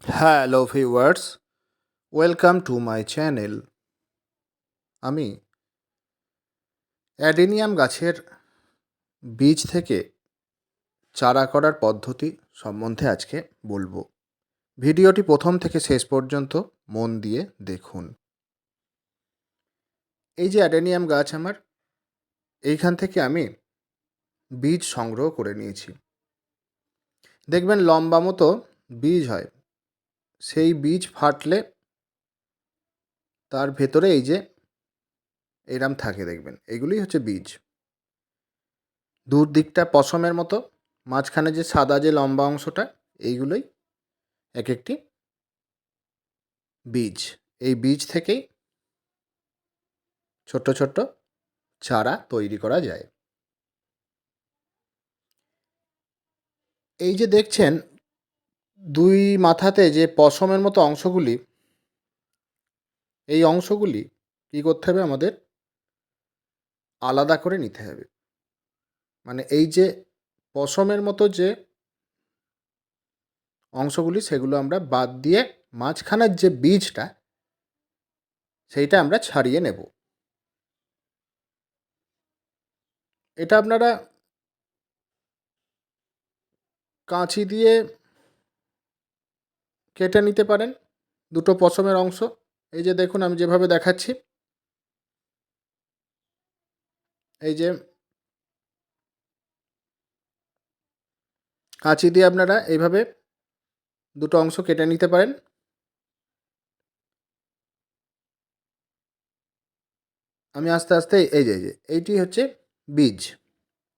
Hello viewers, welcome to my channel. আমি adenium গাছের বীজ থেকে চারা করার পদ্ধতি সম্বন্ধে আজকে বলবো। ভিডিওটি প্রথম থেকে শেষ পর্যন্ত মন দিয়ে দেখুন। এই যে অ্যাডেনিয়াম গাছ আমার, এইখান থেকে আমি বীজ সংগ্রহ করে নিয়েছি। দেখবেন লম্বা মতো বীজ হয়, সেই বীজ ফাটলে তার ভেতরে এই যে এরাম থাকে দেখবেন, এগুলোই হচ্ছে বীজ। দূর দিকটা পশমের মতো, মাঝখানে যে সাদা যে লম্বা অংশটা, এইগুলোই এক একটি বীজ। এই বীজ থেকেই ছোট্ট ছোট্ট চারা তৈরি করা যায়। এই যে দেখছেন দুই মাথাতে যে পশমের মতো অংশগুলি, এই অংশগুলি কী করতে হবে, আমাদের আলাদা করে নিতে হবে। মানে এই যে পশমের মতো যে অংশগুলি, সেগুলো আমরা বাদ দিয়ে মাঝখানের যে বীজটা, সেইটা আমরা ছাড়িয়ে নেব। এটা আপনারা কাঁচি দিয়ে কেটে নিতে পারেন দুটো পশমের অংশ। এই যে দেখুন আমি যেভাবে দেখাচ্ছি, এই যে কাঁচি দিয়ে আপনারা এইভাবে দুটো অংশ কেটে নিতে পারেন। আমি আস্তে আস্তে এই যে এইটি হচ্ছে বীজ।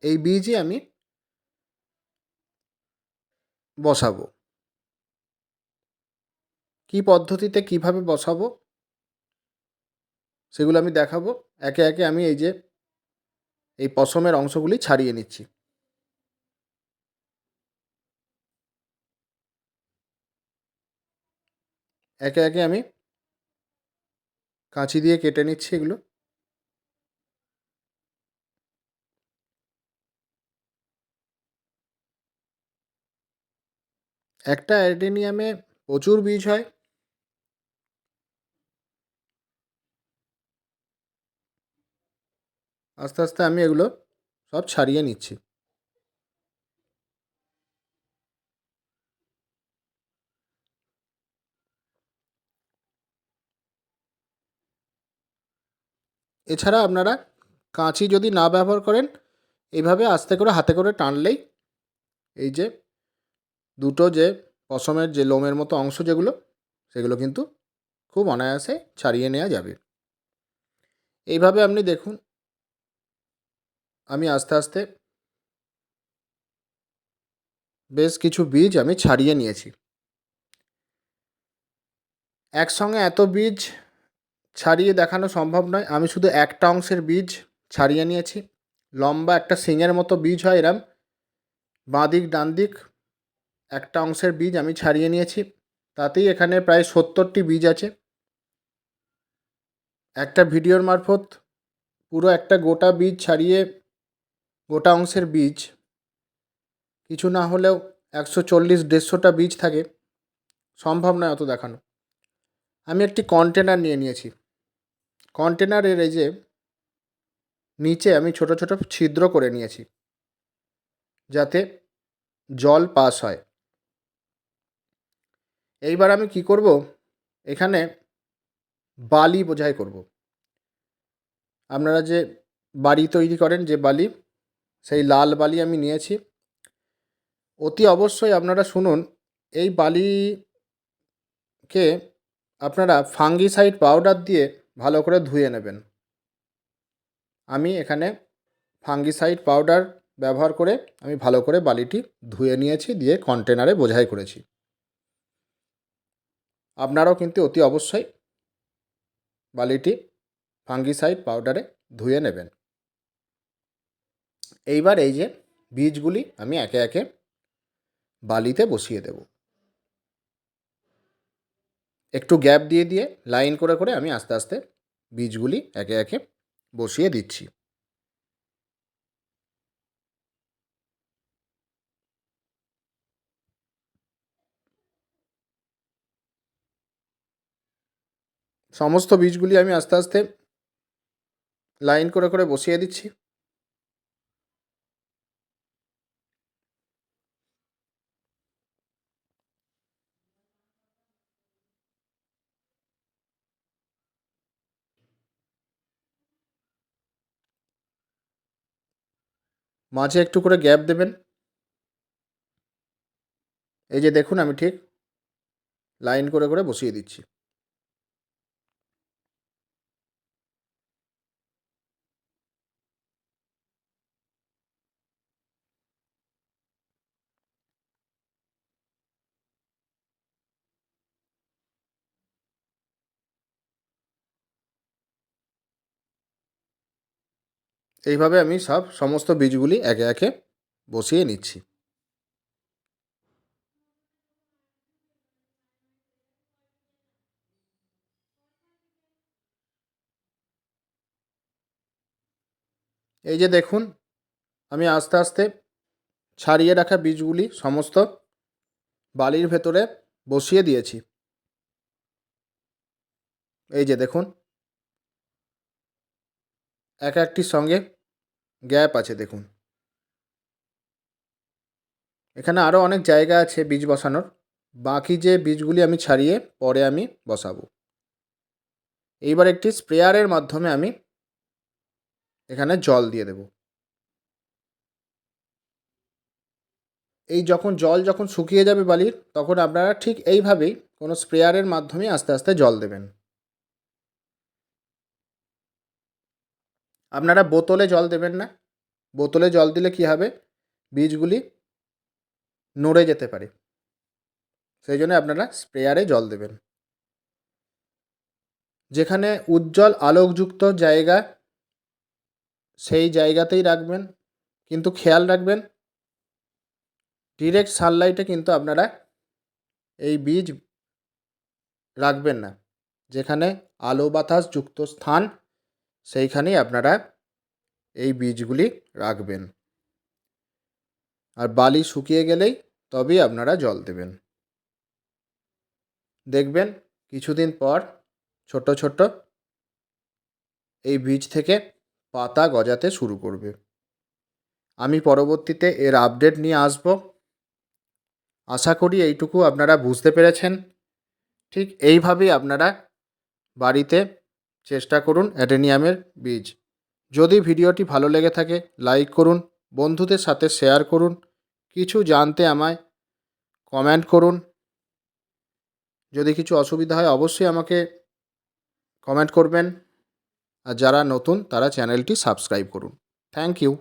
এই বীজই আমি বসাবো। কি পদ্ধতিতে কিভাবে বসাবো সেগুলো আমি দেখাবো। একে একে আমি এই যে এই পশমের অংশগুলি ছাড়িয়ে নিচ্ছি। একে একে আমি কাঁচি দিয়ে কেটে নিচ্ছি এগুলো। একটা অ্যাডেনিয়ামে প্রচুর বীজ হয়। আস্তে আস্তে আমি এগুলো সব ছাড়িয়ে নিচ্ছি। এছাড়া আপনারা কাঁচি যদি না ব্যবহার করেন, এইভাবে আস্তে করে হাতে করে টানলেই এই যে দুটো যে পশমের যে লোমের মতো অংশ যেগুলো, সেগুলো কিন্তু খুব অনায়াসে ছাড়িয়ে নেওয়া যাবে। এইভাবে আপনি দেখুন, আমি আস্তে আস্তে বেশ কিছু বীজ আমি ছাড়িয়ে নিয়েছি। একসঙ্গে এত বীজ ছাড়িয়ে দেখানো সম্ভব নয়, আমি শুধু একটা অংশের বীজ ছাড়িয়ে নিয়েছি। লম্বা একটা শিঙের মতো বীজ হয় এরম, বাঁ দিক ডান দিক একটা অংশের বীজ আমি ছাড়িয়ে নিয়েছি। তাতেই এখানে প্রায় 70টি বীজ আছে। একটা ভিডিওর মারফত পুরো একটা গোটা বীজ ছাড়িয়ে, গোটা অংশের বীজ কিছু না হলেও 140-150টা বীজ থাকে, সম্ভব নয় অত দেখানো। আমি একটি কন্টেনার নিয়ে নিয়েছি। কন্টেনারের এই যে নিচে আমি ছোট ছোট ছিদ্র করে নিয়েছি, যাতে জল পাস হয়। এইবার আমি কি করব, এখানে বালি বোঝাই করব। আপনারা যে বাড়ি তৈরি করেন যে বালি, সেই লাল বালি আমি নিয়েছি। অতি অবশ্যই আপনারা শুনুন, এই বালিকে আপনারা ফাঙ্গিসাইড পাউডার দিয়ে ভালো করে ধুয়ে নেবেন। আমি এখানে ফাঙ্গিসাইড পাউডার ব্যবহার করে আমি ভালো করে বালিটি ধুয়ে নিয়েছি, দিয়ে কন্টেনারে বোঝাই করেছি। আপনারাও কিন্তু অতি অবশ্যই বালিটি ফাঙ্গিসাইড পাউডারে ধুয়ে নেবেন। এইবার এই যে বীজগুলি আমি একে একে বালিতে বসিয়ে দেব। একটু গ্যাপ দিয়ে দিয়ে লাইন করে করে আমি আস্তে আস্তে বীজগুলি একে একে বসিয়ে দিচ্ছি। সমস্ত বীজগুলি আমি আস্তে আস্তে লাইন করে করে বসিয়ে দিচ্ছি। মাঝে একটু করে গ্যাপ দেবেন। এই যে দেখুন, আমি ঠিক লাইন করে করে বসিয়ে দিচ্ছি। এইভাবে আমি সমস্ত বীজগুলি একে একে বসিয়ে নিচ্ছি। এই যে দেখুন, আমি আস্তে আস্তে ছাড়িয়ে রাখা বীজগুলি সমস্ত বালির ভেতরে বসিয়ে দিয়েছি। এই যে দেখুন, এক একটির সঙ্গে গ্যাপ আছে দেখুন। এখানে আরও অনেক জায়গা আছে বীজ বসানোর। বাকি যে বীজগুলি আমি ছাড়িয়ে পরে আমি বসাবো। এইবার একটি স্প্রেয়ারের মাধ্যমে আমি এখানে জল দিয়ে দেব। এই জল যখন শুকিয়ে যাবে বালির, তখন আপনারা ঠিক এইভাবেই কোনো স্প্রেয়ারের মাধ্যমে আস্তে আস্তে জল দেবেন। আপনারা বোতলে জল দেবেন না। বোতলে জল দিলে কী হবে, বীজগুলি নড়ে যেতে পারে। সেই জন্য আপনারা স্প্রেয়ারে জল দেবেন। যেখানে উজ্জ্বল আলোকযুক্ত জায়গা, সেই জায়গাতেই রাখবেন। কিন্তু খেয়াল রাখবেন, ডিরেক্ট সানলাইটে কিন্তু আপনারা এই বীজ রাখবেন না। যেখানে আলো বাতাস যুক্ত স্থান, সেইখানেই আপনারা এই বীজগুলি রাখবেন। আর বালি শুকিয়ে গেলেই তবেই আপনারা জল দেবেন। দেখবেন কিছুদিন পর ছোট ছোট এই বীজ থেকে পাতা গজাতে শুরু করবে। আমি পরবর্তীতে এর আপডেট নিয়ে আসব। আশা করি এইটুকু আপনারা বুঝতে পেরেছেন। ঠিক এইভাবেই আপনারা বাড়িতে চেষ্টা করুন অ্যাডেনিয়ামের বীজ। যদি ভিডিওটি ভালো লেগে থাকে লাইক করুন, বন্ধুদের সাথে শেয়ার করুন, কিছু জানতে আমায় কমেন্ট করুন। যদি কিছু অসুবিধা হয় অবশ্যই আমাকে কমেন্ট করবেন। আর যারা নতুন তারা চ্যানেলটি সাবস্ক্রাইব করুন। Thank you.